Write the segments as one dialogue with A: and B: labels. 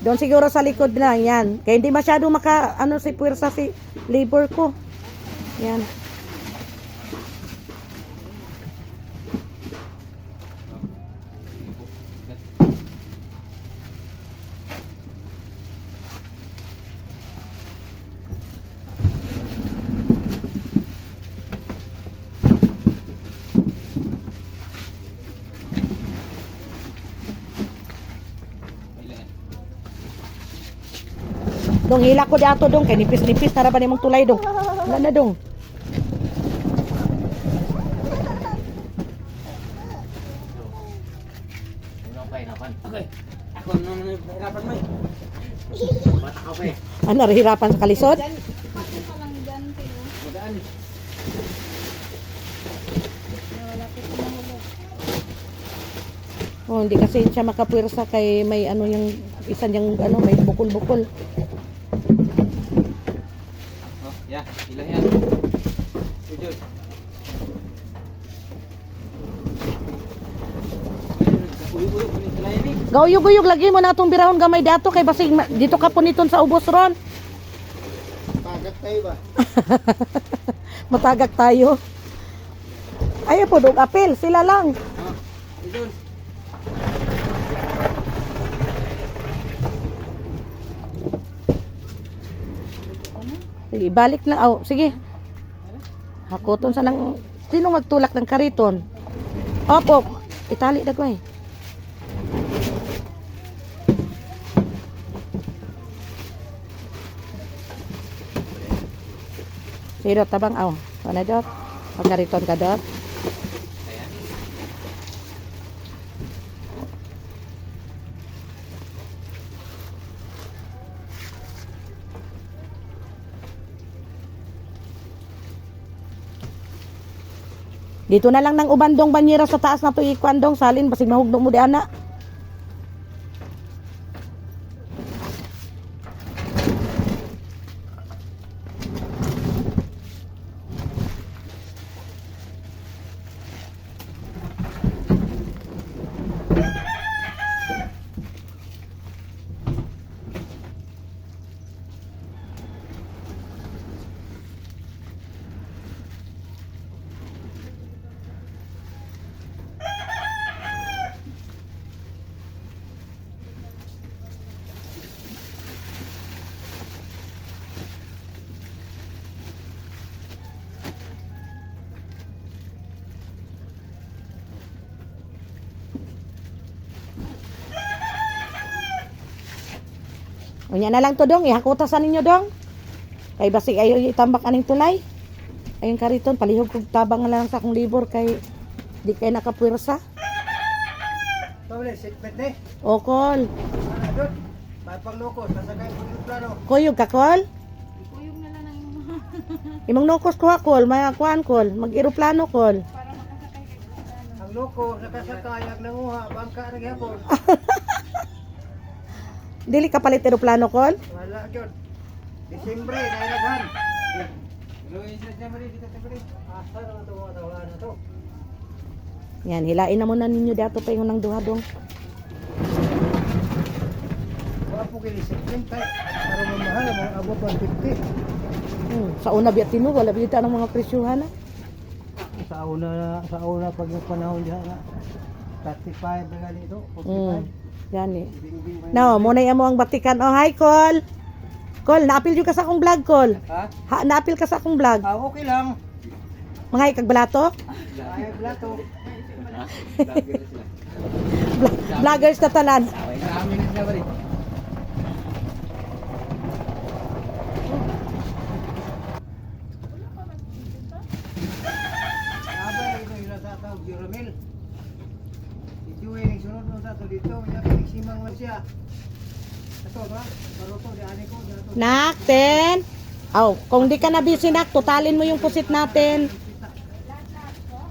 A: Doon siguro sa likod lang yan. Kaya hindi masyado ano si puwersa si labor ko. Yan. Dong hila ko dato dong kay nipis-nipis tara ba nimong tulay dong. Wala na dong.
B: Okay. Ako nang nahirapan mo. Bata ka pa eh.
A: Ano nahihirapan sa kalisod?
B: Magaan.
A: Oh, hindi kasi siya makapuwersa kay may ano yung isa niyang ano may bukol-bukol.
B: Oh, yeah, ilang yan. Sujud. Uyog-uyog kunin sila yan eh.
A: Gauyog-uyog lagi mo na itong birahon gamay dato kay basig dito ka puniton sa ubos ron.
B: Pagat tayo ba?
A: Matagak tayo. Ayaw po dog apel sila lang.
B: Oh, sujud.
A: Sige, balik na. Oh, sige. Hakoton sa nang sino magtulak ng kariton? Opo, itali na ko eh. Sino tabang aw? Ano dot? Pagkariton ka dot? Dito na lang ng ubandong banyera sa taas na to ikwandong salin basig mahugno mo di ana. Unya na lang to dong, ihakutasan ninyo dong. Kay basig ayo itambak aning tulay. Ayun kariton palihog kog tabang na lang sa akong libor kay di kay nakapuwersa.
B: Pabli, sitbet ni.
A: Okol.
B: Adot. Pagpang loko, sasakay ko yung plano.
A: Kuyog ka kol?
C: Kuyog na lang ang
A: Imong nokos ko kol, may kuan kol, mag-eroplano kol.
C: para makasakay kay Kristano.
B: Ang loko, nakasakay, ang nanguha, bangka na gyapon.
A: Dili ka palit eroplano kol?
B: Wala gyud. Disyembre, nailaghan. Luis na dyan, mali, dito tayo, mali. Asa naman ito mga tawahan na to.
A: Yan, hilain na muna ninyo dato pa yung nang duha dong.
B: Wala po kayo isipin tayo. Para mamahal, mga abot 150.
A: Sa una biya tinu wala bita ng mga presyuhan na.
B: Sa una pag yung panahon diha na 35 na ganito, 45.
A: Yan eh.
B: Bingbing ba yun?
A: No, muna mo ang batikan. Oh, hi Col. Col, naapil yung ka sa akong vlog, Col.
B: Ha?
A: Ha, naapil ka sa akong vlog.
B: Ah, okay lang.
A: Mga ikag balato.
B: Ay, blato.
A: Vloggers na tanan.
B: Okay, sa amin na sila ba rin? Aba, ito yung nasa tao, Jeromel. Si Joey, nagsunod mo sa to dito. May nakisimang lang siya. Ito ba? Maruto, di ani ko.
A: Nak, 10. Oh, kung di ka na busy nak, totalin mo yung pusit natin.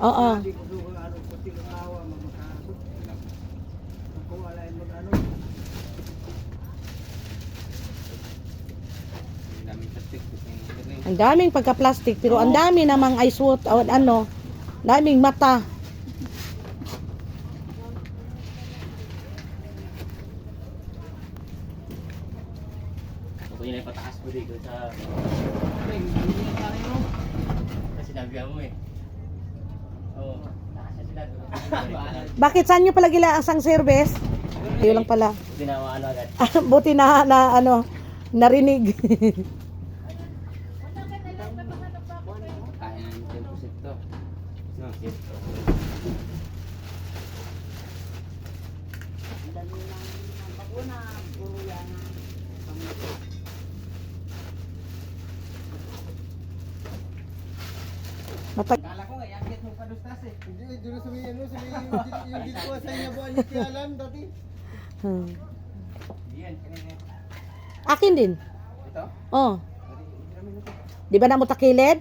A: Oo.
B: Hindi ko doon ano, puti ng tawa, magmakaso. Ako, alain mag-ano.
A: Ang daming pagka-plastic pero ang dami namang ice water o ano, Naming mata.
D: Ako yun ay pataas mo dito sa...
B: Ay, hindi na tayo mo.
D: Kasi sinabihan mo eh. Oo. Taas na sila.
A: Bakit saan nyo pala gila ang service? Yun lang pala.
D: Ginawa ano agad.
A: Buti na ano, narinig.
D: Kaya ng 10% to. No, yes.
A: Matag
B: Kala ko nga, yakit mo padustas eh. Hindi, dito sa may ano, sa may yung dito sa inyo buwan ni Tialan dati.
A: hmm.
D: Yan.
A: Akin din.
B: Ito?
A: Oh. Di ba na mo takilid?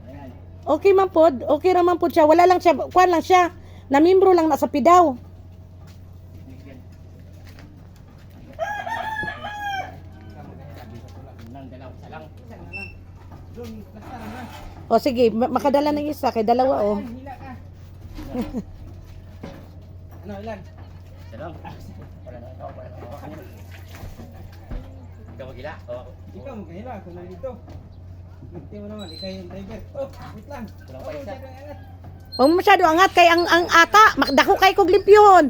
D: Ayan.
A: Okay man pod. Okay raman pod siya. Wala lang siya. Kuan lang siya. Namimbro lang na sa pidaw.
D: Nang dalaw isa lang.
B: Doon, basta naman.
A: O sige, makadala ng isa kay dalawa oh.
B: Hila ka. Ano, ilan?
D: Isa lang. Wala na. Wala na. Ikaw magila. Oo.
B: Ikaw magkahila, ako na dito. Hindi mo naman, ikaw yung driver. Oh, wait lang.
D: Walang
B: Oh,
D: paisa.
B: masyado angat.
A: Huwag mo masyado angat kay ang ata. Makdako kay kog limpyon.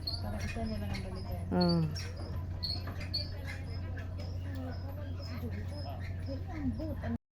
C: Para isa niya lang ang balikan.
A: Hmm.